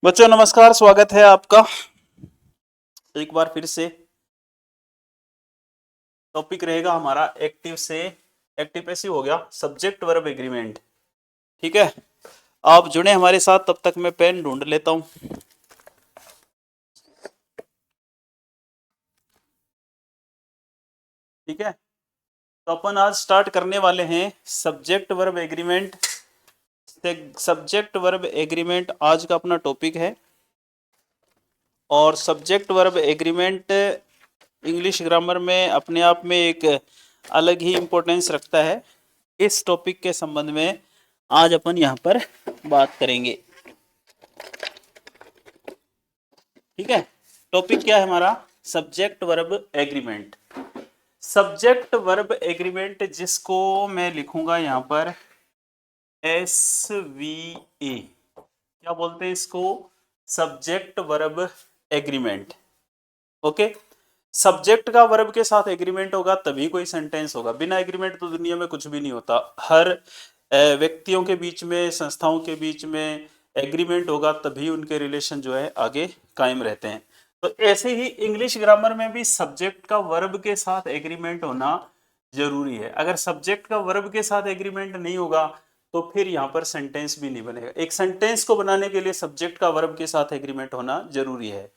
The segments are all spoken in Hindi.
बच्चों नमस्कार, स्वागत है आपका एक बार फिर से। टॉपिक रहेगा हमारा एक्टिव से एक्टिव पैसिव हो गया, सब्जेक्ट वर्ब एग्रीमेंट। ठीक है, आप जुड़े हमारे साथ, तब तक मैं पेन ढूंढ लेता हूं। ठीक है, तो अपन आज स्टार्ट करने वाले हैं subject verb agreement. Subject verb agreement आज का अपना टॉपिक है और subject verb agreement English grammar में अपने आप में एक अलग ही इम्पोर्टेंस रखता है। इस टॉपिक के संबंध में आज अपन यहाँ पर बात करेंगे। ठीक है, टॉपिक क्या है हमारा? Subject verb agreement. Subject verb agreement जिसको मैं लिखूंगा यहाँ पर SVA, क्या बोलते हैं इसको? Subject verb agreement. Okay, subject का वर्ब के साथ एग्रीमेंट होगा तभी कोई सेंटेंस होगा। बिना एग्रीमेंट तो दुनिया में कुछ भी नहीं होता। हर व्यक्तियों के बीच में, संस्थाओं के बीच में एग्रीमेंट होगा तभी उनके रिलेशन जो है आगे कायम रहते हैं। तो ऐसे ही इंग्लिश ग्रामर में भी सब्जेक्ट का वर्ब के साथ एग्रीमेंट होना जरूरी है। अगर सब्जेक्ट का वर्ब के साथ एग्रीमेंट नहीं होगा तो फिर यहाँ पर सेंटेंस भी नहीं बनेगा। एक सेंटेंस को बनाने के लिए सब्जेक्ट का वर्ब के साथ एग्रीमेंट होना जरूरी है।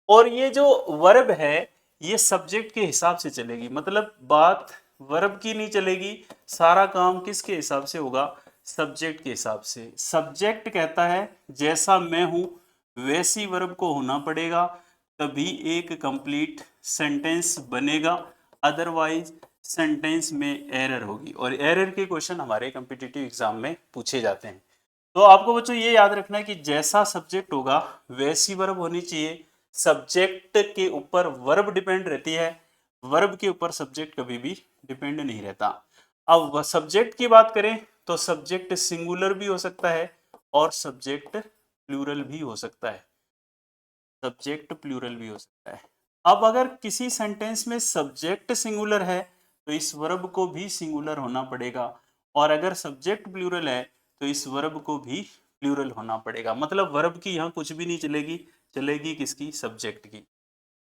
और ये जो वर्ब है ये सब्जेक्ट के हिसाब से चलेगी, मतलब बात वर्ब की नहीं चलेगी। सारा काम किसके हिसाब से होगा? सब्जेक्ट के हिसाब से। सब्जेक्ट कहता है जैसा मैं हूं वैसी वर्ब को होना पड़ेगा तभी एक कंप्लीट सेंटेंस बनेगा, अदरवाइज सेंटेंस में एरर होगी। और एरर के क्वेश्चन हमारे कॉम्पिटिटिव एग्जाम में पूछे जाते हैं। तो आपको बच्चों ये याद रखना है कि जैसा सब्जेक्ट होगा वैसी वर्ब होनी चाहिए। सब्जेक्ट के ऊपर वर्ब डिपेंड रहती है, वर्ब के ऊपर सब्जेक्ट कभी भी डिपेंड नहीं रहता। अब सब्जेक्ट की बात करें तो सब्जेक्ट सिंगुलर भी हो सकता है और सब्जेक्ट प्लूरल भी हो सकता है। सब्जेक्ट प्लूरल भी हो सकता है। अब अगर किसी सेंटेंस में सब्जेक्ट सिंगुलर है तो इस वर्ब को भी सिंगुलर होना पड़ेगा, और अगर सब्जेक्ट प्लूरल है तो इस वर्ब को भी प्लूरल होना पड़ेगा। मतलब वर्ब की यहाँ कुछ भी नहीं चलेगी, चलेगी किसकी? सब्जेक्ट की।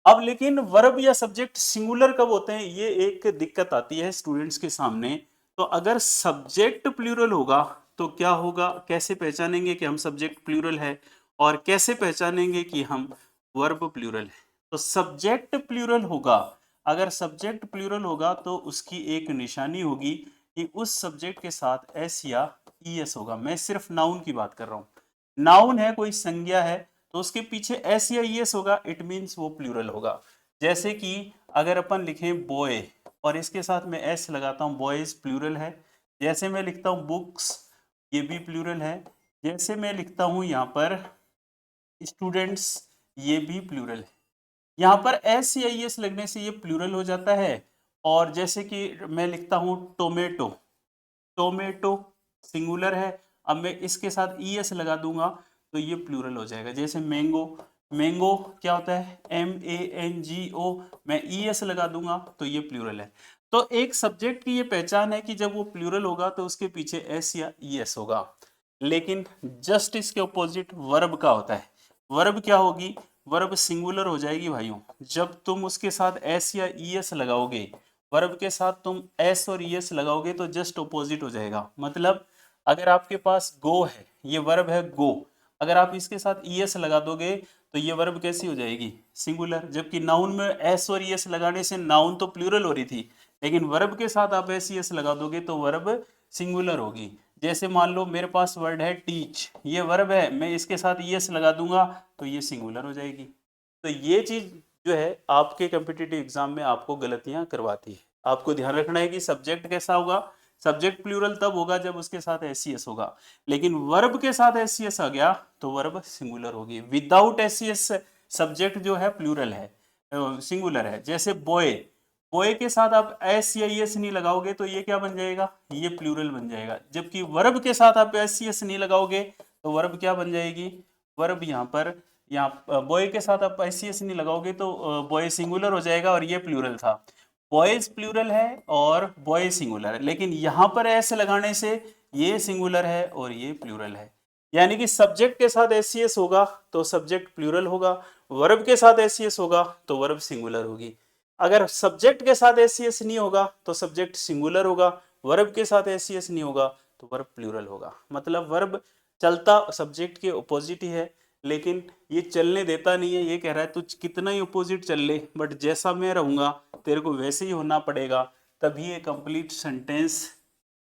अब लेकिन वर्ब या सब्जेक्ट सिंगुलर कब होते हैं, ये एक दिक्कत आती है स्टूडेंट्स के सामने। तो अगर सब्जेक्ट प्लूरल होगा तो क्या होगा? कैसे पहचानेंगे कि हम सब्जेक्ट प्लूरल है और कैसे पहचानेंगे कि हम वर्ब प्लूरल है? तो सब्जेक्ट प्लूरल होगा, अगर सब्जेक्ट प्लूरल होगा तो उसकी एक निशानी होगी कि उस सब्जेक्ट के साथ एस या ईएस होगा। मैं सिर्फ नाउन की बात कर रहा हूँ। नाउन है, कोई संज्ञा है, तो उसके पीछे एस या ईएस होगा, इट मीन्स वो प्लूरल होगा। जैसे कि अगर अपन लिखें बॉय और इसके साथ मैं एस लगाता हूँ, बॉयज प्लूरल है। जैसे मैं लिखता हूँ बुक्स, ये भी प्लूरल है। जैसे मैं लिखता हूँ यहाँ पर स्टूडेंट्स, ये भी प्लूरल है। यहाँ पर एस या ईएस लगने से ये प्लूरल हो जाता है। और जैसे कि मैं लिखता हूँ टोमेटो, टोमेटो सिंगुलर है, अब मैं इसके साथ ईएस लगा दूंगा तो ये प्लूरल हो जाएगा। जैसे मैंगो, मैंगो क्या होता है? MANGO, मैं ईएस लगा दूंगा तो ये प्लूरल है। तो एक सब्जेक्ट की ये पहचान है कि जब वो प्लूरल होगा तो उसके पीछे एस या ईएस होगा। लेकिन जस्ट इसके ऑपोजिट वर्ब का होता है। वर्ब क्या होगी? वर्ब सिंगुलर हो जाएगी भाइयों जब तुम उसके साथ एस या ईएस लगाओगे। वर्ब के साथ तुम एस और ईएस लगाओगे तो जस्ट ऑपोजिट हो जाएगा। मतलब अगर आपके पास गो है, ये वर्ब है गो, अगर आप इसके साथ ईएस लगा दोगे तो ये वर्ब कैसी हो जाएगी? सिंगुलर। जबकि नाउन में एस और ईएस लगाने से नाउन तो प्लूरल हो रही थी, लेकिन वर्ब के साथ आप एस ईएस लगा दोगे तो वर्ब सिंगुलर होगी। जैसे मान लो मेरे पास वर्ड है टीच, ये वर्ब है, मैं इसके साथ ईएस लगा दूंगा तो ये सिंगुलर हो जाएगी। तो ये चीज जो है आपके कॉम्पिटिटिव एग्जाम में आपको गलतियां करवाती है। आपको ध्यान रखना है कि सब्जेक्ट कैसा होगा? सब्जेक्ट प्लूरल तब होगा जब उसके साथ एससीएस होगा, लेकिन वर्ब के साथ एससीएस आ गया तो वर्ब सिंगुलर होगी। विदाउट एससीएस सब्जेक्ट जो है प्लूरल है, सिंगुलर है। जैसे बॉय, बॉय के साथ आप एस या एस नहीं लगाओगे तो ये क्या बन जाएगा? ये प्लूरल बन जाएगा। जबकि वर्ब के साथ आप एस सी एस नहीं लगाओगे तो वर्ब क्या बन जाएगी? वर्ब यहाँ पर, यहाँ बॉय के साथ आप एस सी एस नहीं लगाओगे तो बॉय सिंगुलर हो जाएगा और ये प्लूरल था। बॉयज प्लूरल है और बॉय सिंगुलर है, लेकिन यहाँ पर एस लगाने से ये सिंगुलर है और ये प्लूरल है। यानी कि सब्जेक्ट के साथ एससीएस होगा तो सब्जेक्ट प्लूरल होगा, वर्ब के साथ एससीएस होगा तो वर्ब सिंगुलर होगी। अगर सब्जेक्ट के साथ एससीएस नहीं होगा तो सब्जेक्ट सिंगुलर होगा, वर्ब के साथ एससीएस नहीं होगा तो वर्ब प्लूरल होगा। मतलब वर्ब चलता सब्जेक्ट के ऑपोजिट ही है, लेकिन ये चलने देता नहीं है। ये कह रहा है तू कितना ही ऑपोजिट चल ले, बट जैसा मैं रहूंगा तेरे को वैसे ही होना पड़ेगा, तभी ये कंप्लीट सेंटेंस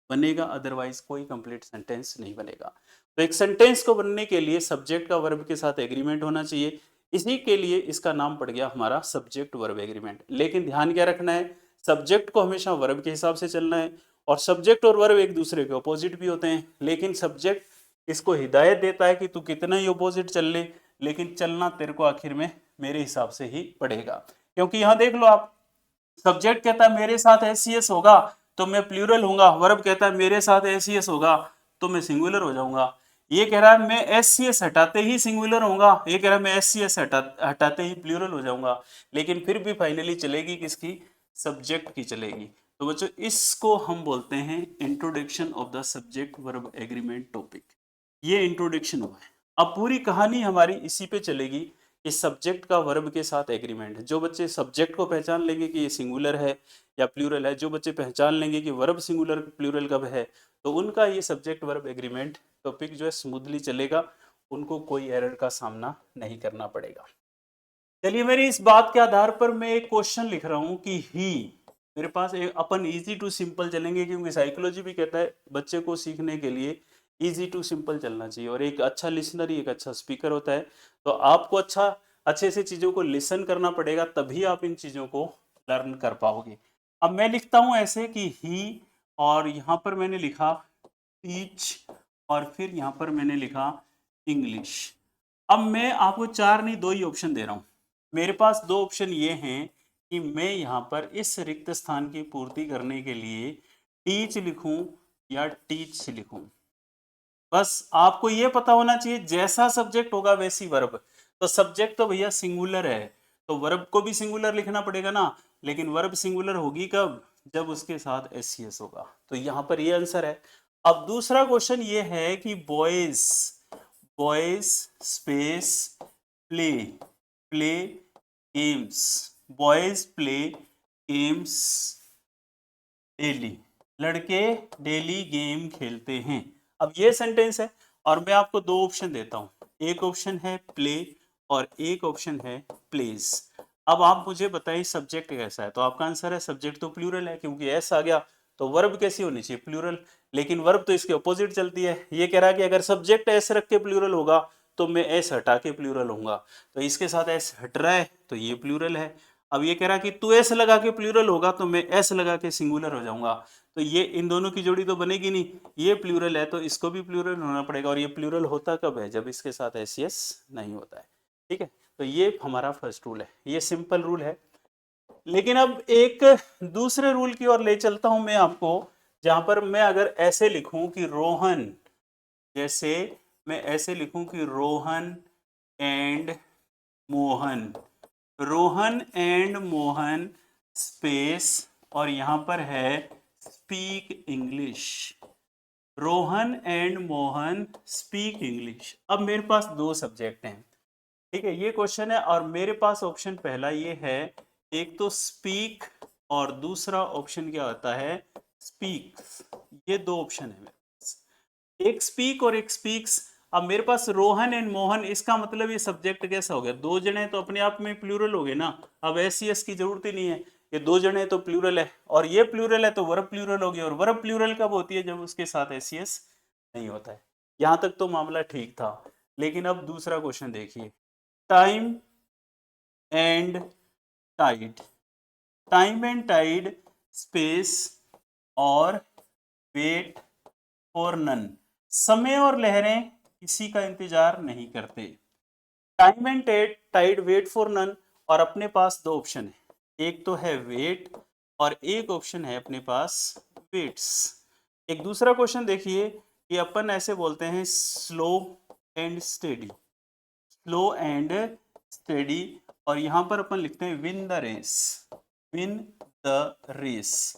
बनेगा, अदरवाइज कोई कंप्लीट सेंटेंस नहीं बनेगा। तो एक सेंटेंस को बनने के लिए सब्जेक्ट का वर्ब के साथ एग्रीमेंट होना चाहिए, इसी के लिए इसका नाम पड़ गया हमारा सब्जेक्ट वर्ब एग्रीमेंट। लेकिन ध्यान क्या रखना है, सब्जेक्ट को हमेशा वर्ब के हिसाब से चलना है, और सब्जेक्ट और वर्ब एक दूसरे के अपोजिट भी होते हैं, लेकिन सब्जेक्ट इसको हिदायत देता है कि तू कितना ही अपोजिट चल ले, लेकिन चलना तेरे को आखिर में मेरे हिसाब से ही पड़ेगा। क्योंकि यहाँ देख लो आप, सब्जेक्ट कहता है मेरे साथ एससीएस होगा तो मैं प्लूरल होऊंगा, वर्ब कहता है मेरे साथ एससीएस होगा तो मैं सिंगुलर हो जाऊंगा। ये कह रहा है मैं एससीएस हटाते ही सिंगुलर होऊंगा, ये कह रहा है मैं एससीएस हटाते ही प्लूरल हो जाऊंगा, लेकिन फिर भी फाइनली चलेगी किसकी, सब्जेक्ट की चलेगी। तो बच्चों इसको हम बोलते हैं introduction of the subject verb agreement topic. ये इंट्रोडक्शन हुआ है। अब पूरी कहानी हमारी इसी पे चलेगी कि सब्जेक्ट का वर्ब के साथ एग्रीमेंट। जो बच्चे सब्जेक्ट को पहचान लेंगे कि ये सिंगुलर है या प्लूरल है, जो बच्चे पहचान लेंगे कि वर्ब सिंगुलर प्लूरल कब है, तो उनका ये सब्जेक्ट वर्ब एग्रीमेंट टॉपिक जो है स्मूथली चलेगा, उनको कोई एरर का सामना नहीं करना पड़ेगा। चलिए, मेरी इस बात के आधार पर मैं एक क्वेश्चन लिख रहा हूं कि ही, मेरे पास एक अपन इजी टू सिंपल चलेंगे, क्योंकि साइकोलॉजी भी कहता है बच्चे को सीखने के लिए इजी टू सिंपल चलना चाहिए, और एक अच्छा लिसनर ही एक अच्छा स्पीकर होता है। तो आपको अच्छे से चीजों को लिसन करना पड़ेगा, तभी आप इन चीजों को लर्न कर पाओगे। अब मैं लिखता हूं ऐसे कि ही, और यहां पर मैंने लिखा टीच, और फिर यहां पर मैंने लिखा इंग्लिश। अब मैं आपको 4 नहीं 2 ही ऑप्शन दे रहा हूं। मेरे पास 2 ऑप्शन ये हैं कि मैं यहां पर इस रिक्त स्थान की पूर्ति करने के लिए टीच लिखूं या टीच लिखूं। बस आपको ये पता होना चाहिए जैसा सब्जेक्ट होगा वैसी वर्ब। तो सब्जेक्ट तो भैया सिंगुलर है, तो वर्ब को भी सिंगुलर लिखना पड़ेगा ना, लेकिन वर्ब सिंगुलर होगी कब, जब उसके साथ एससीएस होगा। तो यहां पर ये आंसर है। अब दूसरा क्वेश्चन ये है कि boys, boys space play, play games, boys play games daily, लड़के डेली गेम खेलते हैं। अब ये सेंटेंस है, और मैं आपको 2 ऑप्शन देता हूं, एक ऑप्शन है प्ले और एक ऑप्शन है प्लेज। अब आप मुझे बताइए सब्जेक्ट कैसा है, तो आपका आंसर है सब्जेक्ट तो प्लूरल है, क्योंकि एस आ गया, तो वर्ब कैसी होनी चाहिए, प्लूरल। लेकिन वर्ब तो इसके अपोजिट चलती है। ये कह रहा है कि अगर सब्जेक्ट एस रख के प्लूरल होगा तो मैं एस हटा के प्लूरल होऊंगा, तो इसके साथ एस हट रहा है तो ये प्लूरल है। अब ये कह रहा कि तू एस लगा के प्लूरल होगा तो मैं एस लगा के सिंगुलर हो जाऊंगा, तो ये इन दोनों की जोड़ी तो बनेगी नहीं। ये प्लूरल है तो इसको भी प्लूरल होना पड़ेगा, और ये प्लूरल होता कब है, जब इसके साथ एस नहीं होता है। ठीक है, तो ये हमारा फर्स्ट रूल है, ये सिंपल रूल है। लेकिन अब एक दूसरे रूल की ओर ले चलता हूं मैं आपको, जहां पर मैं अगर ऐसे लिखूं कि रोहन, जैसे मैं ऐसे लिखूं कि Rohan and Mohan, Rohan and Mohan space, और यहां पर है speak English, Rohan and Mohan speak English. अब मेरे पास 2 सब्जेक्ट हैं, ठीक है, ये क्वेश्चन है, और मेरे पास ऑप्शन पहला ये है, एक तो स्पीक और दूसरा ऑप्शन क्या होता है, स्पीक। ये 2 ऑप्शन है मेरे पास, एक स्पीक और एक स्पीक्स। अब मेरे पास रोहन एंड मोहन, इसका मतलब ये सब्जेक्ट कैसा हो गया, 2 जने तो अपने आप में प्लूरल हो गए ना, अब एससीएस की जरूरत ही नहीं है, ये 2 जने तो प्लूरल है, और ये प्लूरल है तो वर्ब प्लूरल हो गया, और वर्ब प्लूरल कब होती है, जब उसके साथ एससीएस नहीं होता है। यहां तक तो मामला ठीक था। लेकिन अब दूसरा क्वेश्चन देखिए, time and tide, time and tide space और वेट फॉर नन, समय और लहरें किसी का इंतजार नहीं करते। Time and tide wait for none, और अपने पास 2 ऑप्शन है, एक तो है वेट और एक ऑप्शन है अपने पास वेट्स। एक दूसरा क्वेश्चन देखिए कि अपन ऐसे बोलते हैं slow and steady, slow and steady, और यहां पर अपन लिखते हैं win the race, win the race,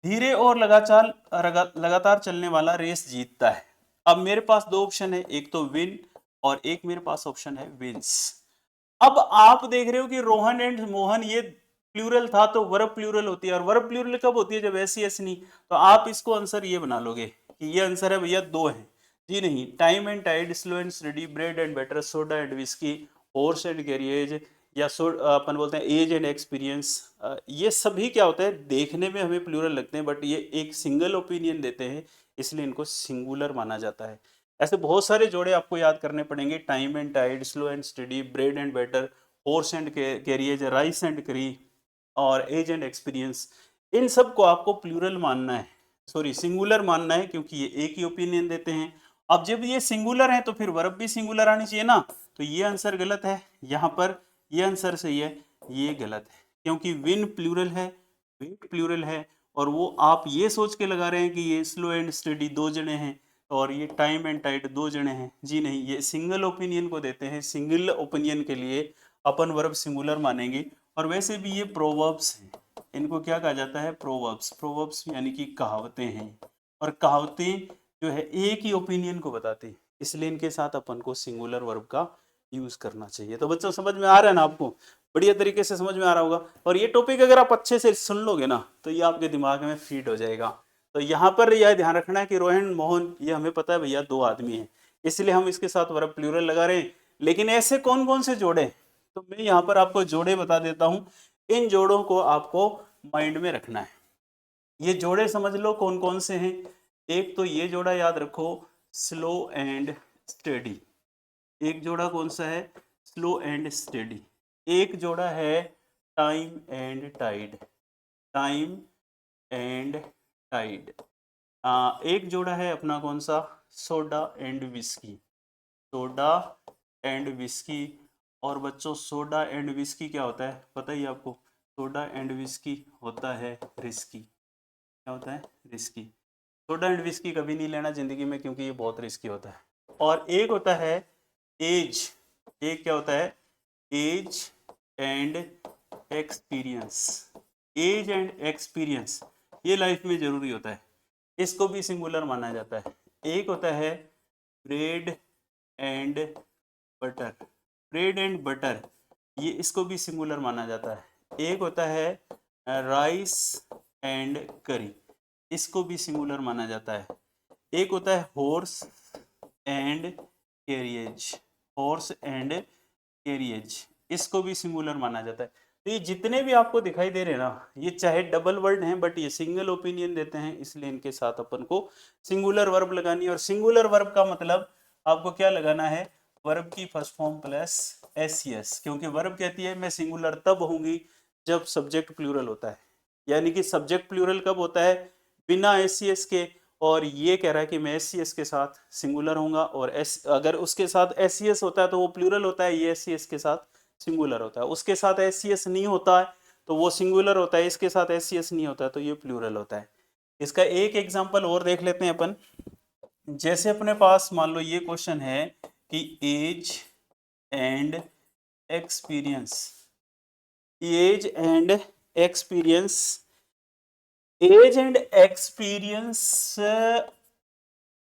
धीरे और लगातार चलने वाला रेस जीतता है। अब मेरे पास दो ऑप्शन है, एक तो विन और एक मेरे पास ऑप्शन है विंस। अब आप देख रहे हो कि रोहन एंड मोहन ये प्लूरल था, तो वर्ब प्लूरल होती है, और वर्ब प्लूरल कब होती है, जब एस एस नहीं। तो आप इसको आंसर ये बना लोगे कि ये आंसर है भैया दो है। जी नहीं, time and tide, slow and study, bread and butter, soda and whisky, horse and carriage, या अपन बोलते हैं एज एंड एक्सपीरियंस। ये सभी क्या होता है, देखने में हमें प्लूरल लगते हैं, बट ये एक सिंगल ओपिनियन देते हैं, इसलिए इनको सिंगुलर माना जाता है। ऐसे बहुत सारे जोड़े आपको याद करने पड़ेंगे, time and tide, slow and study, bread and butter, horse and carriage, rice and curry, और एज एंड एक्सपीरियंस। इन सब को आपको प्लूरल मानना है, सॉरी सिंगुलर मानना है, क्योंकि ये एक ही ओपिनियन देते हैं। अब जब ये सिंगुलर है तो फिर वर्ब भी सिंगुलर आनी चाहिए ना, तो ये आंसर गलत है यहाँ पर, ये आंसर सही है, ये गलत है, क्योंकि विन प्लूरल है, वेट प्लूरल है, और वो आप ये सोच के लगा रहे हैं कि ये स्लो एंड स्टडी दो जने हैं और ये टाइम एंड टाइड दो जने हैं। जी नहीं, ये सिंगल ओपिनियन को देते हैं, सिंगल ओपिनियन के लिए अपन वर्ब सिंगुलर मानेंगे। और वैसे भी ये प्रोवर्ब्स हैं, इनको क्या कहा जाता है, प्रोवर्ब्स। प्रोवर्ब्स यानी कि कहावतें हैं, और कहावतें जो है एक ही ओपिनियन को बताते हैं, इसलिए इनके साथ अपन को सिंगुलर वर्ब का यूज करना चाहिए। तो बच्चों समझ में आ रहा है ना आपको, बढ़िया तरीके से समझ में आ रहा होगा। और ये टॉपिक अगर आप अच्छे से सुन लोगे ना तो ये आपके दिमाग में फीड हो जाएगा। तो यहाँ पर यह ध्यान रखना है कि रोहन मोहन ये हमें पता है भैया दो आदमी हैं, इसलिए हम इसके साथ वर्ब प्लूरल लगा रहे हैं। लेकिन ऐसे कौन कौन से जोड़े, तो मैं यहाँ पर आपको जोड़े बता देता हूँ, इन जोड़ों को आपको माइंड में रखना है। ये जोड़े समझ लो कौन कौन से हैं। एक तो ये जोड़ा याद रखो, स्लो एंड स्टेडी। एक जोड़ा कौन सा है, स्लो एंड स्टेडी। एक जोड़ा है time and tide, time and tide. एक जोड़ा है अपना कौन सा, soda and whisky, soda and whisky. और बच्चों सोडा एंड विस्की क्या होता है पता ही आपको, सोडा एंड विस्की होता है रिस्की। क्या होता है, रिस्की। सोडा एंड विस्की कभी नहीं लेना जिंदगी में, क्योंकि ये बहुत रिस्की होता है। और एक होता है एज, एक क्या होता है, age and experience. Age and experience ये लाइफ में जरूरी होता है, इसको भी सिंगुलर माना जाता है। एक होता है bread and butter, bread and butter, ये इसको भी सिंगुलर माना जाता है। एक होता है राइस एंड करी, इसको भी सिंगुलर माना जाता है। एक होता है horse and carriage, horse and carriage, इसको भी सिंगुलर माना जाता है। तो ये जितने भी आपको दिखाई दे रहे हैं ना, ये चाहे डबल वर्ड हैं बट ये सिंगल ओपिनियन देते हैं, इसलिए इनके साथ अपन को सिंगुलर वर्ब लगानी है। और सिंगुलर वर्ब का मतलब आपको क्या लगाना है, वर्ब की फर्स्ट फॉर्म प्लस एस, क्योंकि वर्ब कहती है मैं सिंगुलर तब होंगी जब सब्जेक्ट प्लूरल होता है। यानी कि सब्जेक्ट प्लूरल कब होता है, बिना एस के। और ये कह रहा है कि मैं एस के साथ सिंगुलर होऊंगा, और एस अगर उसके साथ एस होता है तो वो प्लूरल होता है, ये एस के साथ सिंगुलर होता है। उसके साथ एस नहीं होता है तो वो सिंगुलर होता है, इसके साथ एस नहीं होता है तो ये प्लूरल होता है। इसका एक एग्जांपल और देख लेते हैं अपन। जैसे अपने पास मान लो ये क्वेश्चन है कि age and experience, age and experience, age and experience,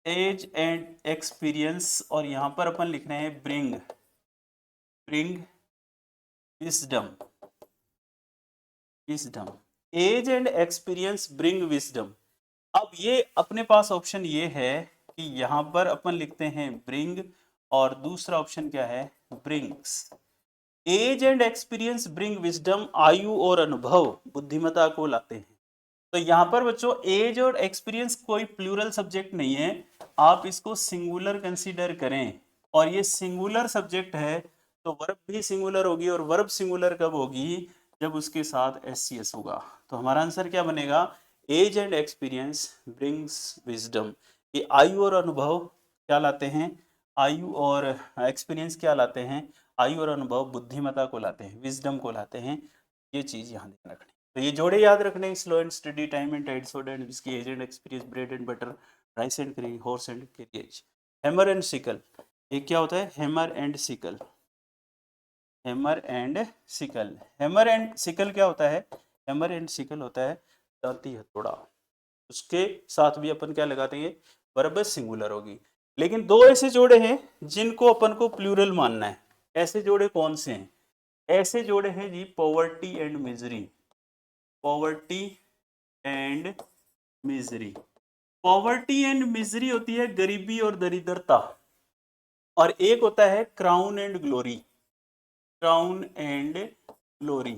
age and experience, और यहां पर अपन लिख रहे हैं bring, bring wisdom, wisdom, age and experience bring wisdom. अब ये अपने पास ऑप्शन ये है कि यहां पर अपन लिखते हैं ब्रिंग, और दूसरा ऑप्शन क्या है, brings. Age and experience bring wisdom, आयु और अनुभव बुद्धिमता को लाते हैं। तो यहाँ पर बच्चों एज और एक्सपीरियंस कोई प्लूरल सब्जेक्ट नहीं है, आप इसको सिंगुलर कंसीडर करें। और ये सिंगुलर सब्जेक्ट है तो वर्ब भी सिंगुलर होगी, और वर्ब सिंगुलर कब होगी, जब उसके साथ एस होगा। तो हमारा आंसर क्या बनेगा, age and experience brings wisdom. ये आयु और अनुभव क्या लाते हैं, आयु और एक्सपीरियंस क्या लाते हैं, आयु और अनुभव बुद्धिमता को लाते हैं, विजडम को लाते हैं। ये चीज यहाँ ध्यान रखनी। तो ये जोड़े याद रखने, slow and study, time and tide, soda and whisky, age and experience, bread and butter, rice and curry, horse and carriage, hammer and sickle. एक क्या होता है, hammer and sickle, hammer and sickle. Hammer and sickle क्या होता है, हैमर एंड सिकल होता है दांती हथौड़ा, उसके साथ भी अपन क्या लगाते हैं, वर्ब सिंगुलर होगी। लेकिन दो ऐसे जोड़े हैं जिनको अपन को प्लूरल मानना है। ऐसे जोड़े कौन से हैं? ऐसे जोड़े हैं जी poverty and misery. Poverty and misery. Poverty and misery होती है गरीबी और दरिद्रता, और एक होता है crown and glory. Crown and glory,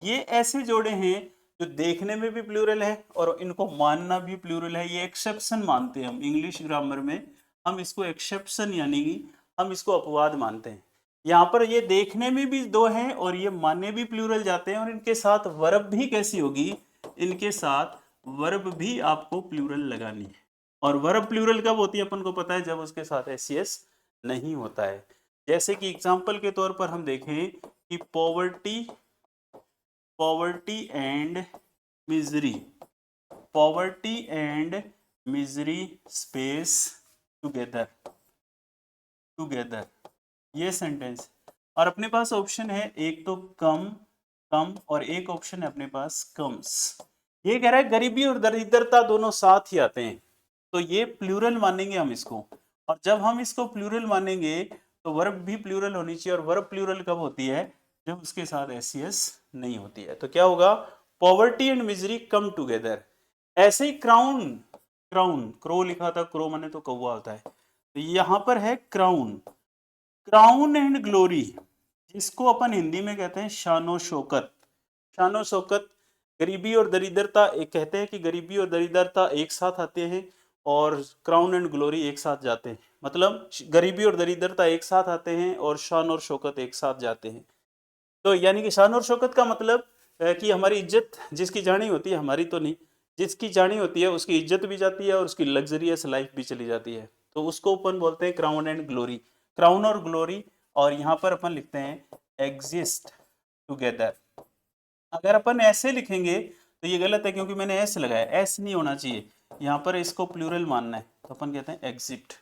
ये ऐसे जोड़े हैं जो देखने में भी प्लूरल है और इनको मानना भी प्लूरल है। ये एक्सेप्शन मानते हैं हम इंग्लिश ग्रामर में, हम इसको एक्सेप्शन यानी कि हम इसको अपवाद मानते हैं। यहाँ पर ये देखने में भी दो हैं और ये माने भी प्लूरल जाते हैं, और इनके साथ वर्ब भी कैसी होगी, इनके साथ वर्ब भी आपको प्लूरल लगानी है। और वर्ब प्लूरल कब होती है अपन को पता है, जब उसके साथ एस नहीं होता है। जैसे कि एग्जाम्पल के तौर पर हम देखें कि poverty, poverty and misery, poverty and misery space together, together, ये सेंटेंस। और अपने पास ऑप्शन है एक तो कम, कम, और एक ऑप्शन है अपने पास कम्स। ये कह रहा है गरीबी और दरिद्रता दोनों साथ ही आते हैं, तो ये प्लूरल मानेंगे हम इसको। और जब हम इसको प्लूरल मानेंगे तो वर्ब भी प्लूरल होनी चाहिए, और वर्ब प्लूरल कब होती है, जब उसके साथ एस नहीं होती है। तो क्या होगा, poverty and misery come together. ऐसे ही क्राउन, क्राउन, क्रो लिखा था, क्रो माने तो कौवा होता है, तो यहां पर है क्राउन, क्राउन एंड ग्लोरी, जिसको अपन हिंदी में कहते हैं शानो शौकत। शानो शौकत, गरीबी और दरिद्रता, एक कहते हैं कि गरीबी और दरिद्रता एक साथ आते हैं और क्राउन एंड ग्लोरी एक साथ जाते हैं। मतलब गरीबी और दरिद्रता एक साथ आते हैं और शान और शौकत एक साथ जाते हैं। तो यानी कि शान और शौकत का मतलब कि हमारी इज्जत जिसकी जानी होती है, हमारी तो नहीं, जिसकी जानी होती है उसकी इज्जत भी जाती है और उसकी लग्जरियस लाइफ भी चली जाती है, तो उसको अपन बोलते हैं क्राउन एंड ग्लोरी, क्राउन और ग्लोरी। और यहाँ पर अपन लिखते हैं एग्जिस्ट टुगेदर। अगर अपन ऐसे लिखेंगे तो ये गलत है, क्योंकि मैंने एस लगाया, एस नहीं होना चाहिए, यहाँ पर इसको प्लूरल मानना है, तो अपन कहते हैं एग्जिट।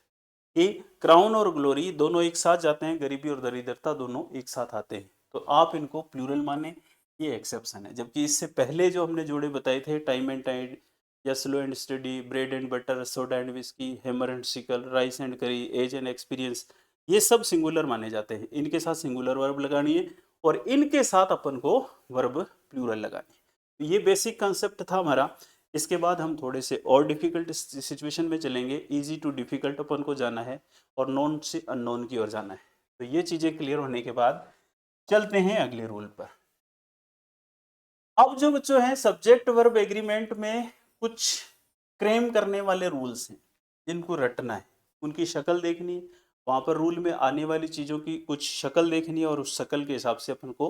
ये क्राउन और ग्लोरी दोनों एक साथ जाते हैं, गरीबी और दरिद्रता दोनों एक साथ आते हैं, तो आप इनको प्लूरल माने, ये एक्सेप्शन है। जबकि इससे पहले जो हमने जोड़े बताए थे, टाइम एंड टाइड या slow and study, bread and butter, soda and whisky, hammer and sickle, rice and करी, एज एंड एक्सपीरियंस, ये सब सिंगुलर माने जाते हैं। इनके साथ सिंगुलर वर्ब लगानी है और इनके साथ अपन को वर्ब प्लूरल लगानी है। तो ये बेसिक कंसेप्ट था हमारा। इसके बाद हम थोड़े से और डिफिकल्ट सिचुएशन में चलेंगे। इजी टू डिफिकल्ट अपन को जाना है और नॉन से अननोन की ओर जाना है। तो ये चीजें क्लियर होने के बाद चलते हैं अगले रूल पर। अब जो बच्चों हैं सब्जेक्ट वर्ब एग्रीमेंट में कुछ क्लेम करने वाले रूल्स हैं जिनको रटना है, उनकी शक्ल देखनी है, वहां पर रूल में आने वाली चीजों की कुछ शक्ल देखनी है और उस शक्ल के हिसाब से अपन को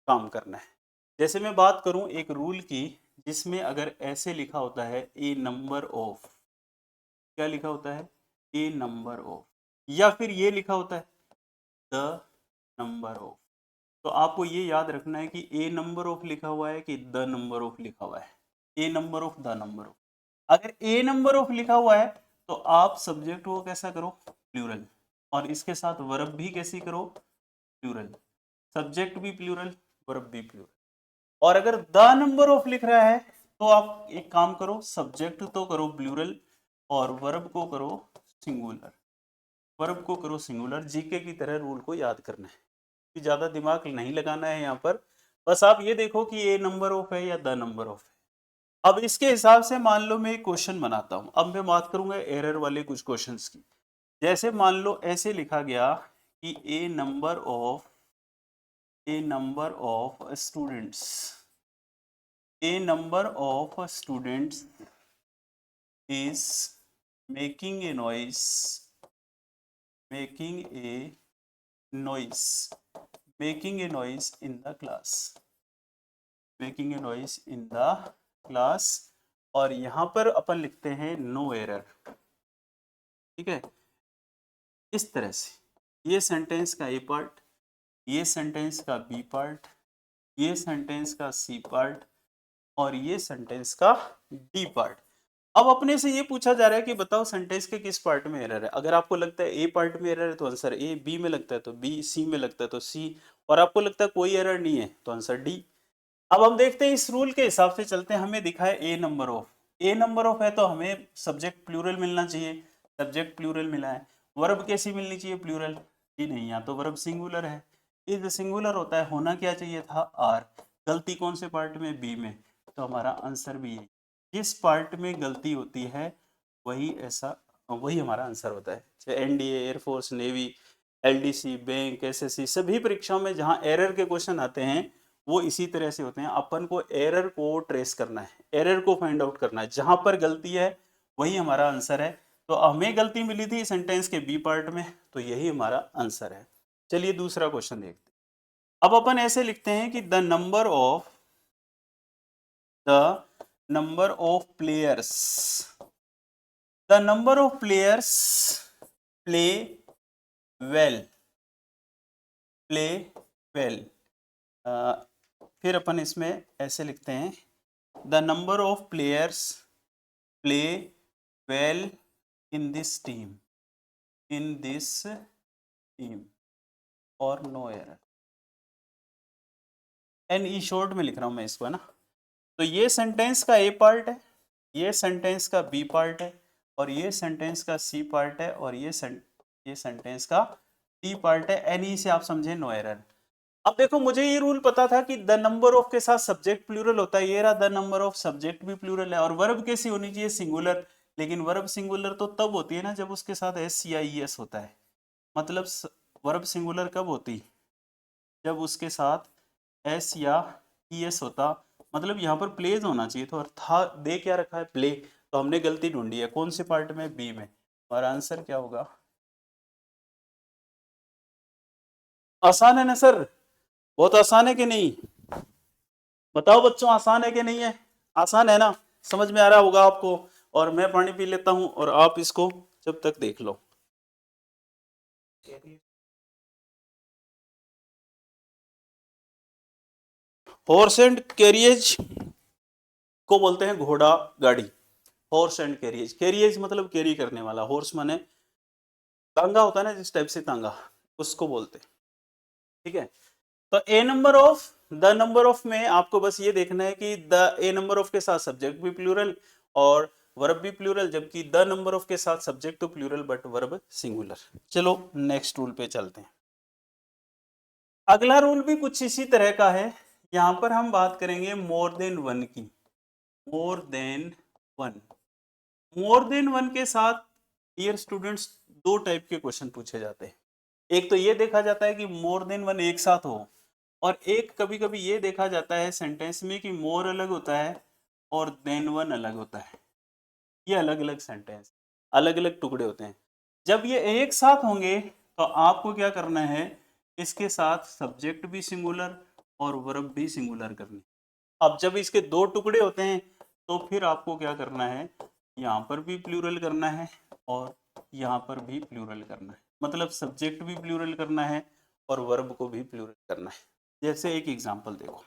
काम करना है। जैसे मैं बात करूं एक रूल की, जिसमें अगर ऐसे लिखा होता है ए नंबर ऑफ, क्या लिखा होता है, ए नंबर ऑफ, या फिर ये लिखा होता है द नंबर ऑफ, तो आपको ये याद रखना है कि ए नंबर ऑफ लिखा हुआ है कि द नंबर ऑफ लिखा हुआ है, a number of, the number of. अगर ए नंबर ऑफ लिखा हुआ है तो आप सब्जेक्ट को कैसा करो, प्लूरल, और इसके साथ वर्ब भी कैसी करो, प्लूरल, सब्जेक्ट भी प्लूरल, वर्ब भी प्लूरल। और अगर द नंबर ऑफ लिख रहा है तो आप एक काम करो, सब्जेक्ट तो करो प्लूरल और वर्ब को करो सिंगुलर, वर्ब को करो सिंगुलर। जीके की तरह रूल को याद करना है, कि ज्यादा दिमाग नहीं लगाना है यहाँ पर, बस आप ये देखो कि ए नंबर ऑफ है या द नंबर ऑफ है। अब इसके हिसाब से मान लो मैं एक क्वेश्चन बनाता हूं, अब मैं बात करूंगा एरर वाले कुछ क्वेश्चंस की। जैसे मान लो ऐसे लिखा गया कि a number of, a number of students, a number of students is making a noise, making a noise, making a noise in the class, making a noise in the class। और यहां पर अपन लिखते हैं नो एरर, ठीक है, इस तरह से। ये सेंटेंस का ए पार्ट, ये सेंटेंस का बी पार्ट, ये सेंटेंस का सी पार्ट और ये सेंटेंस का डी पार्ट। अब अपने से ये पूछा जा रहा है कि बताओ सेंटेंस के किस पार्ट में एरर है। अगर आपको लगता है ए पार्ट में एरर है तो आंसर ए, बी में लगता है तो बी, सी में लगता है तो सी, और आपको लगता है कोई एरर नहीं है तो आंसर डी। अब हम देखते हैं इस रूल के हिसाब से चलते हैं। हमें दिखा है a number of, a number of है तो हमें सब्जेक्ट प्लूरल मिलना चाहिए, सब्जेक्ट प्लूरल मिला है। वर्ब कैसी मिलनी चाहिए, प्लूरल। जी नहीं, यहाँ तो वर्ब सिंगुलर है। इज सिंगुलर होता है, होना क्या चाहिए था, आर। गलती कौन से पार्ट में, बी में। तो हमारा आंसर भी है, जिस पार्ट में गलती होती है वही ऐसा, वही हमारा आंसर होता है। चाहे NDA, air force, navy, LDC, bank, SSC, सभी परीक्षाओं में जहाँ एरर के क्वेश्चन आते हैं वो इसी तरह से होते हैं। अपन को एरर को ट्रेस करना है, एरर को फाइंड आउट करना है, जहां पर गलती है वही हमारा आंसर है। तो हमें गलती मिली थी सेंटेंस के बी पार्ट में, तो यही हमारा आंसर है। चलिए दूसरा क्वेश्चन देखते हैं। अब अपन ऐसे लिखते हैं कि the number of players, the number of players play well, play well. फिर अपन इसमें ऐसे लिखते हैं, the number of players play well in this team, in this team, और no error. N E short में लिख रहा हूं मैं इसको, है ना। तो ये सेंटेंस का ए पार्ट है, ये सेंटेंस का बी पार्ट है, और ये सेंटेंस का सी पार्ट है, और ये सेंटेंस का डी पार्ट है। एन ई से आप समझे नो एरर। अब देखो, मुझे ये रूल पता था कि द नंबर ऑफ के साथ सब्जेक्ट प्लूरल होता है, ये रहा द नंबर ऑफ, सब्जेक्ट भी प्लूरल है, और वर्ब कैसी होनी चाहिए, सिंगुलर। लेकिन वर्ब सिंगुलर तो तब होती है ना जब उसके साथ एस या ई एस होता है। मतलब वर्ब सिंगुलर कब होती, जब उसके साथ एस या ई एस होता। मतलब यहाँ पर प्लेज होना चाहिए, तो था दे क्या रखा है, प्ले। तो हमने गलती ढूंढी है कौन से पार्ट में, बी में। और आंसर क्या होगा, आसान है ना सर, बहुत आसान है कि नहीं, बताओ बच्चों, आसान है कि नहीं है, आसान है ना, समझ में आ रहा होगा आपको। और मैं पानी पी लेता हूं और आप इसको जब तक देख लो। हॉर्स एंड कैरियज को बोलते हैं घोड़ा गाड़ी। हॉर्स एंड कैरियज, कैरियज मतलब कैरी करने वाला, हॉर्स माने तांगा होता है ना, जिस टाइप से तांगा, उसको बोलते हैं। ठीक है। तो a number of, the number of में आपको बस ये देखना है कि द ए नंबर ऑफ के साथ सब्जेक्ट भी प्लूरल और वर्ब भी प्लूरल, जबकि द नंबर ऑफ के साथ सब्जेक्ट तो प्लूरल बट वर्ब सिंगुलर। चलो नेक्स्ट रूल पे चलते हैं। अगला रूल भी कुछ इसी तरह का है। यहां पर हम बात करेंगे मोर देन वन की। मोर देन वन, मोर देन वन के साथ डियर स्टूडेंट्स दो टाइप के क्वेश्चन पूछे जाते हैं। एक तो ये देखा जाता है कि मोर देन वन एक साथ हो, और एक कभी कभी ये देखा जाता है सेंटेंस में कि मोर अलग होता है और देन वन अलग होता है। ये अलग अलग सेंटेंस, अलग अलग टुकड़े होते हैं। जब ये एक साथ होंगे तो आपको क्या करना है, इसके साथ सब्जेक्ट भी सिंगुलर और वर्ब भी सिंगुलर करनी। अब जब इसके दो टुकड़े होते हैं तो फिर आपको क्या करना है, यहाँ पर भी प्लूरल करना है और यहाँ पर भी प्लूरल करना है। मतलब सब्जेक्ट भी प्लूरल करना है और वर्ब को भी प्लूरल करना है। जैसे एक एग्जांपल देखो,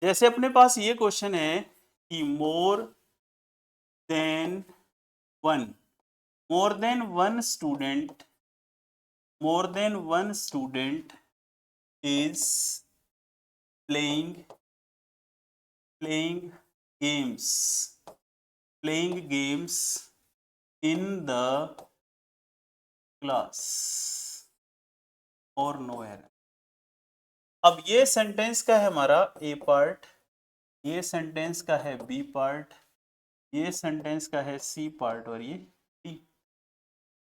जैसे अपने पास ये क्वेश्चन है कि मोर than one, more than one student, more than one student is playing, playing games, playing games in the class और नो एरर। अब ये सेंटेंस का है हमारा ए पार्ट, ये सेंटेंस का है बी पार्ट, ये सेंटेंस का है सी पार्ट, और ये डी।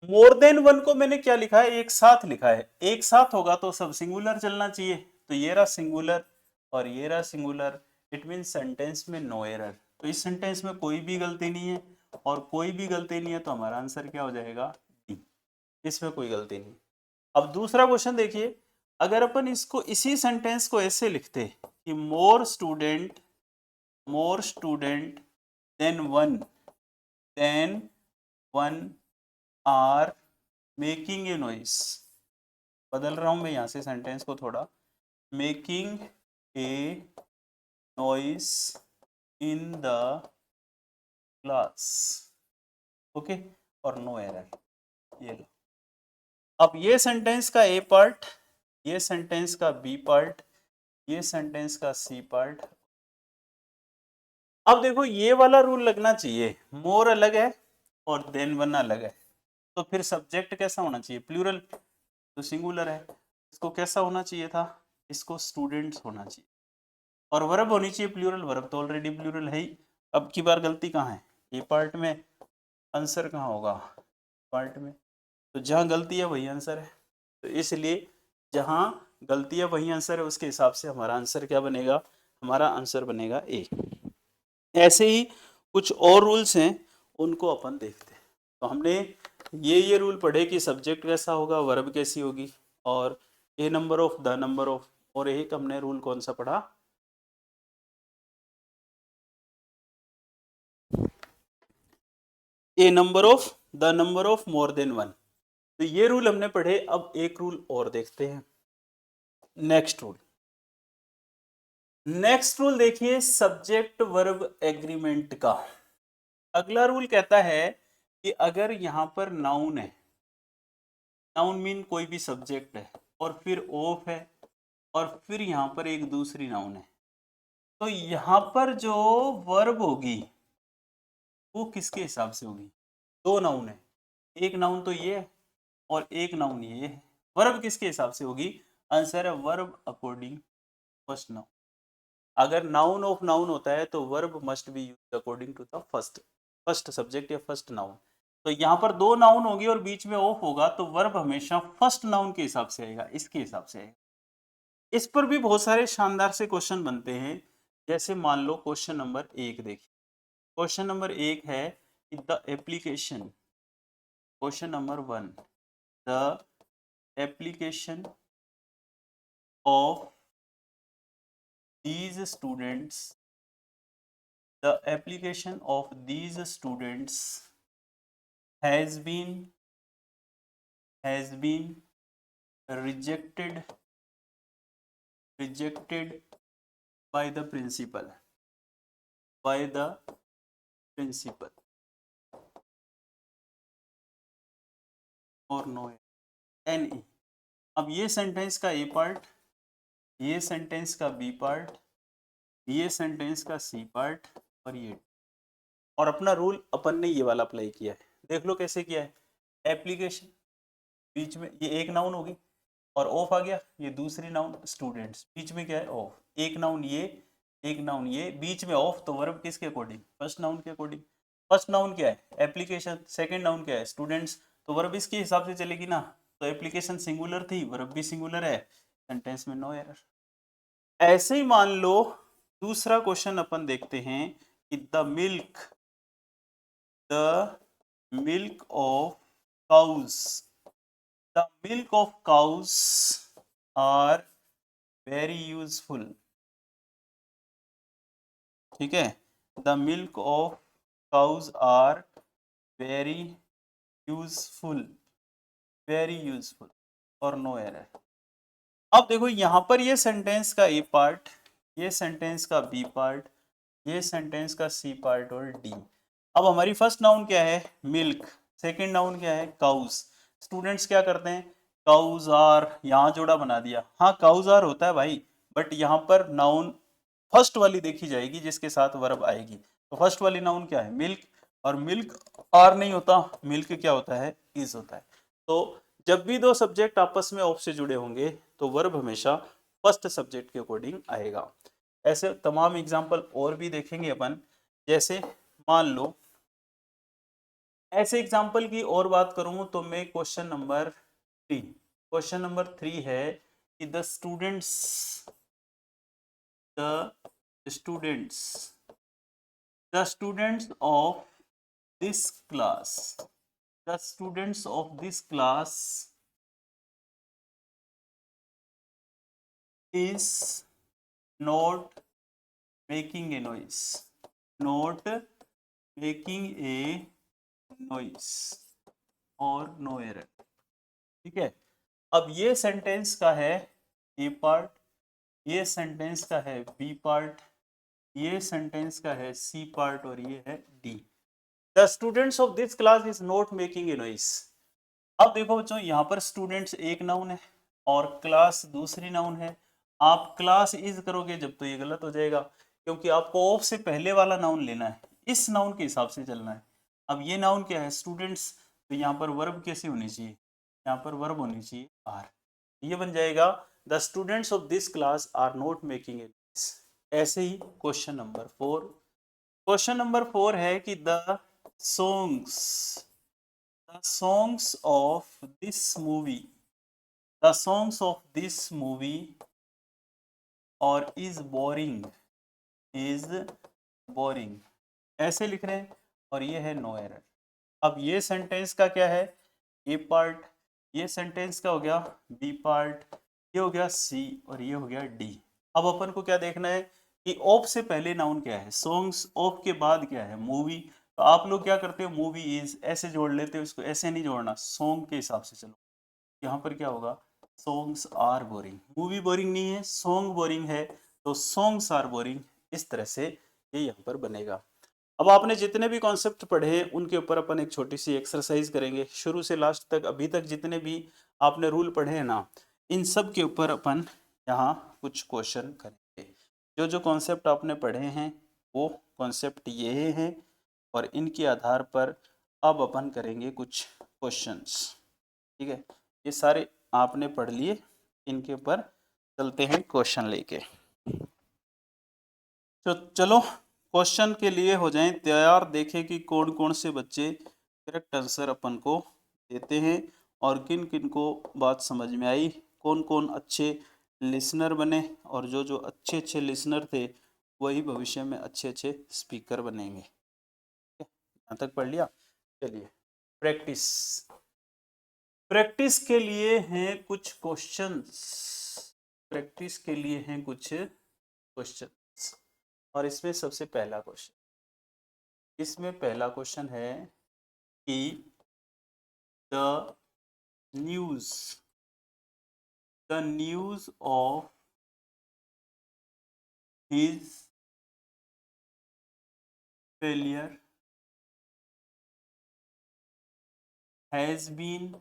मोर देन वन को मैंने क्या लिखा है, एक साथ लिखा है। एक साथ होगा तो सब सिंगुलर चलना चाहिए, तो ये रहा सिंगुलर और ये रहा सिंगुलर। इट मीन सेंटेंस में नो एरर। तो इस सेंटेंस में कोई भी गलती नहीं है, और कोई भी गलती नहीं है तो हमारा आंसर क्या हो जाएगा, डी। इसमें कोई गलती नहीं। अब दूसरा क्वेश्चन देखिए, अगर अपन इसको, इसी सेंटेंस को ऐसे लिखते कि more student then one are making a noise. बदल रहा हूं मैं यहां से सेंटेंस को थोड़ा, making a noise in the class, okay, और नो एरर। ये लो, अब ये सेंटेंस का ए पार्ट, ये सेंटेंस का बी पार्ट, ये सेंटेंस का सी पार्ट। अब देखो ये वाला रूल लगना चाहिए, मोर अलग है और देन वन अलग है। तो फिर सब्जेक्ट कैसा होना चाहिए, प्लूरल, तो सिंगुलर है। इसको कैसा होना चाहिए था, इसको स्टूडेंट्स होना चाहिए। और वर्ब होनी चाहिए प्लूरल, वर्ब तो ऑलरेडी प्लूरल है ही। अब की बार गलती कहाँ है, ए पार्ट में, आंसर कहाँ होगा, पार्ट में। तो जहाँ गलती है वही आंसर है, तो इसलिए जहाँ गलती है वही आंसर है, उसके हिसाब से हमारा आंसर क्या बनेगा, हमारा आंसर बनेगा ए। ऐसे ही कुछ और रूल्स हैं, उनको अपन देखते हैं। तो हमने ये रूल पढ़े कि सब्जेक्ट कैसा होगा, वर्ब कैसी होगी, और a number of, the number of, और एक हमने रूल कौन सा पढ़ा, a number of, the number of more than one. तो ये रूल हमने पढ़े। अब एक रूल और देखते हैं, नेक्स्ट रूल। नेक्स्ट रूल देखिए सब्जेक्ट वर्ब एग्रीमेंट का। अगला रूल कहता है कि अगर यहां पर नाउन है, नाउन मीन कोई भी सब्जेक्ट है, और फिर ऑफ है, और फिर यहां पर एक दूसरी नाउन है, तो यहां पर जो वर्ब होगी वो किसके हिसाब से होगी, दो नाउन है, एक नाउन तो ये है और एक नाउन ये है, वर्ब किसके हिसाब से होगी, आंसर है वर्ब अकॉर्डिंग फर्स्ट नाउन। अगर नाउन ऑफ नाउन होता है तो verb must be used according to the first subject या फर्स्ट नाउन। तो यहाँ पर दो नाउन होगी और बीच में ऑफ होगा, तो वर्ब हमेशा फर्स्ट नाउन के हिसाब से आएगा, इसके हिसाब से आएगा। इस पर भी बहुत सारे शानदार से क्वेश्चन बनते हैं। जैसे मान लो क्वेश्चन नंबर 1 देखिए, क्वेश्चन नंबर 1 है the application, question number 1, the application of these students, the application of these students has been rejected by the principal, by the principal or no, NE। अब ये सेंटेंस का ए पार्ट, ये सेंटेंस का बी पार्ट, ये सेंटेंस का सी पार्ट, और ये, और अपना रूल अपन ने ये वाला अप्लाई किया है। देख लो कैसे किया है, एप्लीकेशन, बीच में ये एक नाउन होगी और ऑफ आ गया, ये दूसरी नाउन स्टूडेंट्स, बीच में क्या है ऑफ, एक नाउन ये, एक नाउन ये, बीच में ऑफ, तो वर्ब किसके अकॉर्डिंग, फर्स्ट नाउन के अकॉर्डिंग। फर्स्ट नाउन क्या है, एप्लीकेशन, सेकंड नाउन क्या है, स्टूडेंट्स, तो वर्ब इसके हिसाब से चलेगी ना। तो एप्लीकेशन सिंगुलर थी, वर्ब भी सिंगुलर है, सेंटेंस में नो एरर। ऐसे ही मान लो दूसरा क्वेश्चन अपन देखते हैं कि the milk of cows, the milk of cows are very useful, ठीक है, the milk of cows are very useful, very useful, और नो एरर। अब देखो यहां पर ये सेंटेंस का ए पार्ट, ये सेंटेंस का बी पार्ट, ये सेंटेंस का सी पार्ट और डी। अब हमारी फर्स्ट नाउन क्या है, मिल्क, सेकंड नाउन क्या है, काउस। स्टूडेंट्स क्या करते हैं, काउज आर, यहाँ जोड़ा बना दिया, हाँ काउज आर होता है भाई, बट यहाँ पर नाउन फर्स्ट वाली देखी जाएगी जिसके साथ वर्ब आएगी। तो फर्स्ट वाली नाउन क्या है, मिल्क, और मिल्क आर नहीं होता, मिल्क क्या होता है, इज होता है। तो जब भी दो सब्जेक्ट आपस में ऑफ से जुड़े होंगे तो वर्ब हमेशा फर्स्ट सब्जेक्ट के अकॉर्डिंग आएगा। ऐसे तमाम एग्जाम्पल और भी देखेंगे अपन। जैसे मान लो ऐसे एग्जाम्पल की और बात करूं तो मैं क्वेश्चन नंबर 3 है कि the students of this class, the students of this class is not making a noise, not making a noise, और नो एरर, ठीक है। अब ये सेंटेंस का है ए पार्ट, ये सेंटेंस का है बी पार्ट, ये सेंटेंस का है सी पार्ट, और ये है D. The students of this class is not making a noise. अब देखो बच्चों यहाँ पर स्टूडेंट्स एक नाउन है और क्लास दूसरी नाउन है। आप क्लास इज करोगे जब तो ये गलत हो जाएगा, क्योंकि आपको ऑफ से पहले वाला नाउन लेना है, इस नाउन के हिसाब से चलना है। अब ये नाउन क्या है, स्टूडेंट्स, तो यहाँ पर वर्ब कैसे होनी चाहिए, यहाँ पर वर्ब होनी चाहिए आर। ये बन जाएगा the students of this class are not making a miss. ऐसे ही क्वेश्चन नंबर 4, क्वेश्चन नंबर 4 है कि songs the songs of this movie the songs of this movie और is boring ऐसे लिख रहे हैं और ये है नो एरर। अब ये सेंटेंस का क्या है, ए पार्ट, ये सेंटेंस का हो गया बी पार्ट, ये हो गया सी और ये हो गया डी। अब अपन को क्या देखना है कि ऑफ से पहले नाउन क्या है, सॉन्ग्स, ऑफ के बाद क्या है, मूवी। तो आप लोग क्या करते हो, मूवी इज ऐसे जोड़ लेते हो, इसको ऐसे नहीं जोड़ना, सॉन्ग के हिसाब से चलो। यहाँ पर क्या होगा, songs are boring, movie boring नहीं है, सॉन्ग बोरिंग है, तो सॉन्ग्स आर बोरिंग, इस तरह से ये यहाँ पर बनेगा। अब आपने जितने भी कॉन्सेप्ट पढ़े हैं उनके ऊपर अपन एक छोटी सी एक्सरसाइज करेंगे, शुरू से लास्ट तक अभी तक जितने भी आपने रूल पढ़े हैं ना, इन सब के ऊपर अपन यहाँ कुछ क्वेश्चन करेंगे। जो जो कॉन्सेप्ट आपने पढ़े हैं वो कॉन्सेप्ट ये हैं और इनके आधार पर अब अपन करेंगे कुछ क्वेश्चंस। ठीक है, ये सारे आपने पढ़ लिए, इनके ऊपर चलते हैं क्वेश्चन लेके। तो चलो क्वेश्चन के लिए हो जाएं तैयार, देखें कि कौन कौन से बच्चे करेक्ट आंसर अपन को देते हैं और किन किन को बात समझ में आई, कौन कौन अच्छे लिसनर बने और जो जो अच्छे अच्छे लिसनर थे वही भविष्य में अच्छे अच्छे स्पीकर बनेंगे। यहाँ तक पढ़ लिया। चलिए प्रैक्टिस, प्रैक्टिस के लिए हैं कुछ क्वेश्चंस, प्रैक्टिस के लिए हैं कुछ क्वेश्चंस और इसमें सबसे पहला क्वेश्चन, इसमें पहला क्वेश्चन है कि the news of his failure has been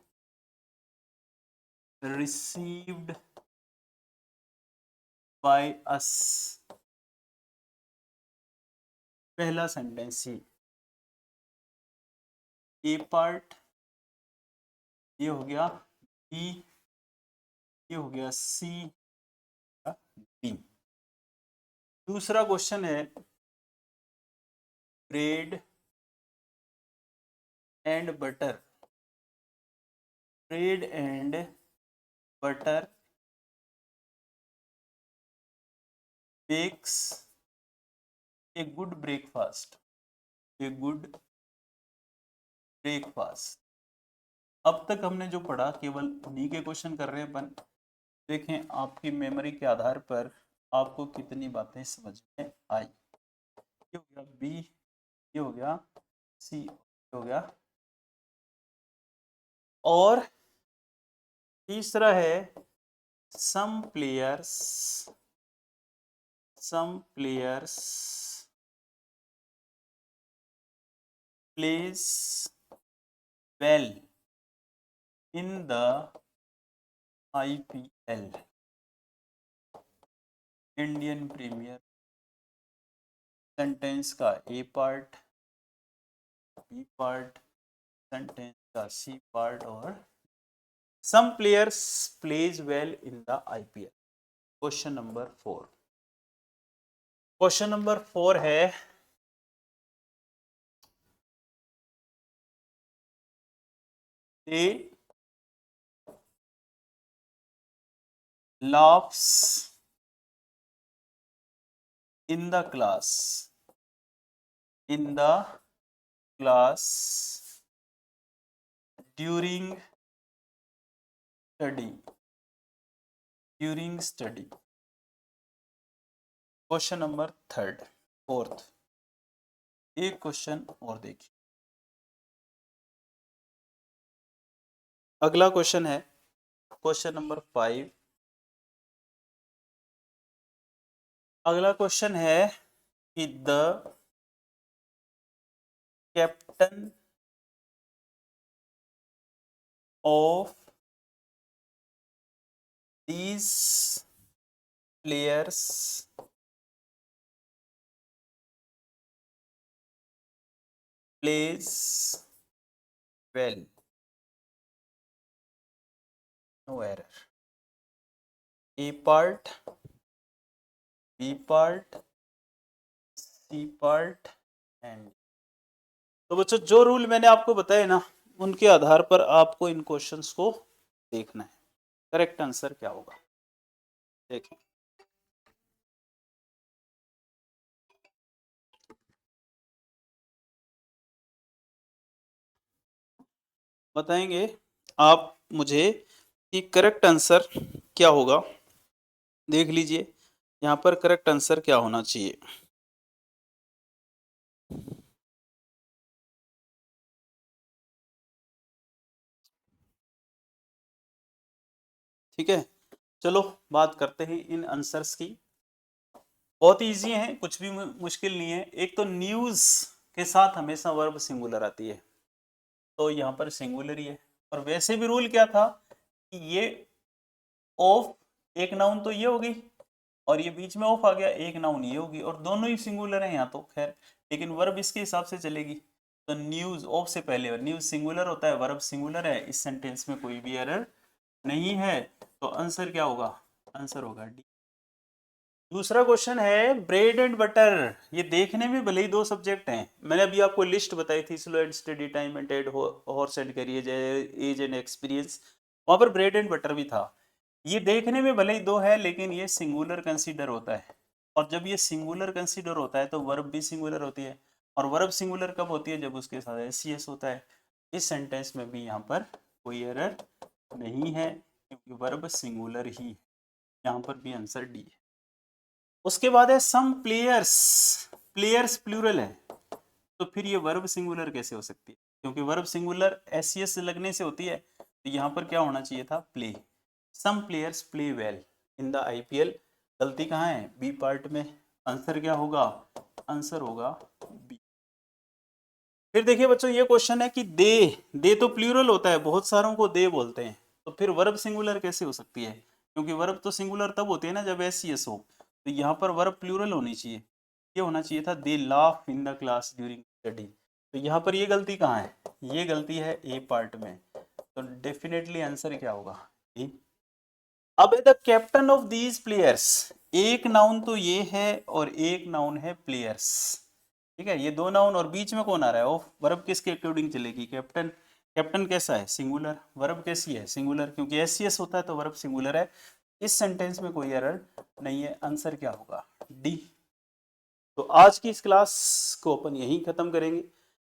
received by us. पहला सेंटेंस ही ए पार्ट, ये हो गया बी, ये हो गया सी, डी। दूसरा क्वेश्चन है bread and butter, bread and butter bakes a good breakfast, a good breakfast. अब तक हमने जो पढ़ा केवल उन्हीं के क्वेश्चन कर रहे हैं अपन। देखें आपकी मेमोरी के आधार पर आपको कितनी बातें समझ में आई। ये हो गया बी, ये हो गया सी, ये हो गया, और तीसरा है some players plays well in the IPL, Indian premier. Sentence का A part, B part, sentence का सी पार्ट और some players plays well in the IPL। Question number 4, question number 4 है they laughs in the class during study। Question number 4th, एक क्वेश्चन और देखिए। अगला क्वेश्चन है क्वेश्चन नंबर 5। अगला क्वेश्चन है कि the captain of these players plays well no error. A part, B part, C part and. तो बच्चों जो रूल मैंने आपको बताए ना, उनके आधार पर आपको इन क्वेश्चंस को देखना है, करेक्ट आंसर क्या होगा। देखिए बताएंगे आप मुझे कि करेक्ट आंसर क्या होगा। देख लीजिए यहाँ पर करेक्ट आंसर क्या होना चाहिए। ठीक है, चलो बात करते हैं इन आंसर्स की। बहुत इजी है, कुछ भी मुश्किल नहीं है। एक तो न्यूज़ के साथ हमेशा वर्ब सिंगुलर आती है, तो यहाँ पर सिंगुलर ही है। और वैसे भी रूल क्या था कि ये ऑफ एक नाउन तो ये होगी, और ये बीच में ऑफ आ गया एक नाउन ये होगी, और दोनों ही सिंगुलर है यहाँ तो खैर, लेकिन वर्ब इसके हिसाब से चलेगी। तो न्यूज़ ऑफ से पहले न्यूज़ सिंगुलर होता है, वर्ब सिंगुलर है, इस सेंटेंस में कोई भी एरर नहीं है। तो आंसर क्या होगा, आंसर होगा डी। दूसरा क्वेश्चन है ब्रेड एंड बटर। ये देखने में भले ही दो सब्जेक्ट हैं, मैंने अभी आपको लिस्ट बताई थी, slow and study time and aid horse and career, age and experience, वहां पर ब्रेड एंड बटर भी था। ये देखने में भले ही दो है, लेकिन ये सिंगुलर कंसीडर होता है, और जब ये सिंगुलर कंसीडर होता है तो वर्ब भी सिंगुलर होती है, और वर्ब सिंगुलर कब होती है, जब उसके साथ एस होता है। इस सेंटेंस में भी यहाँ पर कोई एरर नहीं है, क्योंकि वर्ब सिंगुलर ही है। यहाँ पर भी आंसर डी है। उसके बाद है सम प्लेयर्स, प्लेयर्स प्लूरल है, तो फिर ये वर्ब सिंगुलर कैसे हो सकती है, क्योंकि वर्ब सिंगुलर एस लगने से होती है, तो यहाँ पर क्या होना चाहिए था, play. Some players play well in the IPL. गलती कहाँ है, बी पार्ट में। आंसर क्या होगा, आंसर होगा बी। फिर देखिए बच्चों ये क्वेश्चन है कि दे तो प्लूरल होता है, बहुत सारों को दे बोलते हैं, तो फिर वर्ब सिंगुलर कैसे हो सकती है, क्योंकि वर्ब तो सिंगुलर तब होती है ना जब एस हो, तो यहाँ पर वर्ब प्लूरल होनी चाहिए। ये होना चाहिए था they laugh in the class during study. तो यहाँ पर ये गलती कहाँ है, ये गलती है ए पार्ट में, तो डेफिनेटली आंसर क्या होगा, ए। अब the captain of these players, एक नाउन तो ये है और एक नाउन है प्लेयर्स, ठीक है, ये दो नाउन और बीच में कौन आ रहा है, ऑफ। वर्ब किसके अकॉर्डिंग चलेगी, कैप्टन। कैप्टन कैसा है, सिंगुलर। वर्ब कैसी है, सिंगुलर, क्योंकि एस होता है तो वर्ब सिंगुलर है। इस सेंटेंस में कोई एरर नहीं है, आंसर क्या होगा, डी। तो आज की इस क्लास को अपन यहीं ख़त्म करेंगे।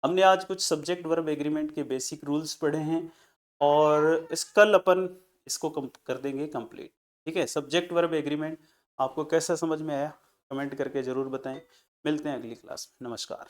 हमने आज कुछ सब्जेक्ट वर्ब एग्रीमेंट के बेसिक रूल्स पढ़े हैं, और इस कल अपन इसको कर देंगे कंप्लीट। ठीक है, सब्जेक्ट वर्ब एग्रीमेंट आपको कैसा समझ में आया, कमेंट करके ज़रूर बताएं। मिलते हैं अगली क्लास में, नमस्कार।